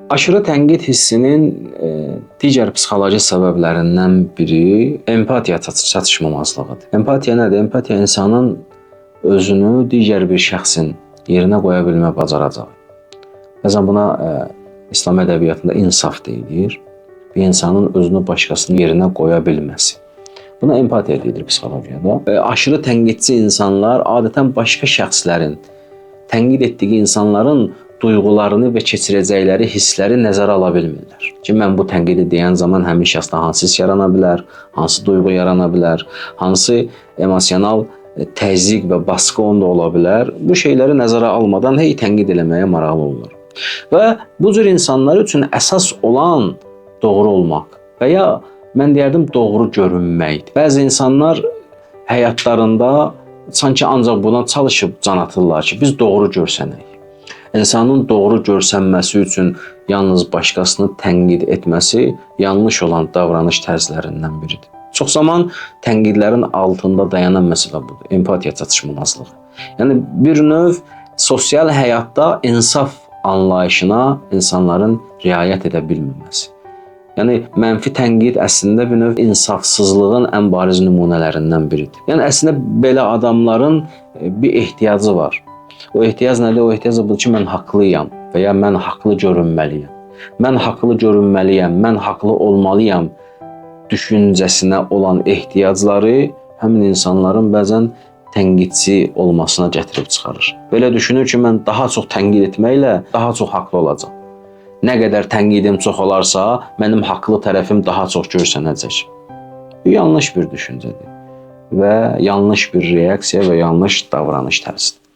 Aşırı tənqid hissinin digər psixoloji səbəblərindən biri empatiya çatışmamazlığıdır. Empatiya nədir? Empatiya insanın özünü digər bir şəxsin yerinə qoya bilmə bacaracağı. Məsələn, buna İslam ədəbiyyatında insaf deyilir. Bir insanın özünü başqasının yerinə qoya bilməsi. Buna empatiya deyilir psixologiyada. Aşırı tənqidçi insanlar adətən başqa şəxslərin, tənqid etdiyi insanların duyğularını və keçirəcəkləri hissləri nəzərə ala bilmirlər. Ki, mən bu tənqidi deyən zaman həmin şəxsdə hansı hiss yarana bilər, hansı duyğu yarana bilər, hansı emosional təzyiq və baskı onda ola bilər. Bu şeyləri nəzərə almadan hey tənqid eləməyə maraqlı olurlar. Və bu cür insanlar üçün əsas olan doğru olmaq və ya mən deyərdim doğru görünməkdir. Bəzi insanlar həyatlarında sanki ancaq buna çalışıb can atırlar ki, biz doğru görsənək. İnsanın doğru görsənməsi üçün yalnız başqasını tənqid etməsi yanlış olan davranış tərzlərindən biridir. Çox zaman tənqidlərin altında dayanan məsələ budur, empatiya çatışmamazlığı. Yəni bir növ sosial həyatda insaf anlayışına insanların riayət edə bilməməsi. Yəni mənfi tənqid əslində bir növ insafsızlığın ən bariz nümunələrindən biridir. Yəni əslində belə adamların bir ehtiyacı var. O ehtiyac nədir? O ehtiyac budur ki, mən haqlıyam və ya mən haqlı görünməliyəm. Mən haqlı görünməliyəm, mən haqlı olmalıyam düşüncəsinə olan ehtiyacları həmin insanların bəzən tənqidçi olmasına gətirib çıxarır. Belə düşünür ki, mən daha çox tənqid etməklə daha çox haqlı olacam. Nə qədər tənqidim çox olarsa, mənim haqlı tərəfim daha çox görsənəcək. Bu yanlış bir düşüncədir və yanlış bir reaksiya və yanlış davranış tərzidir.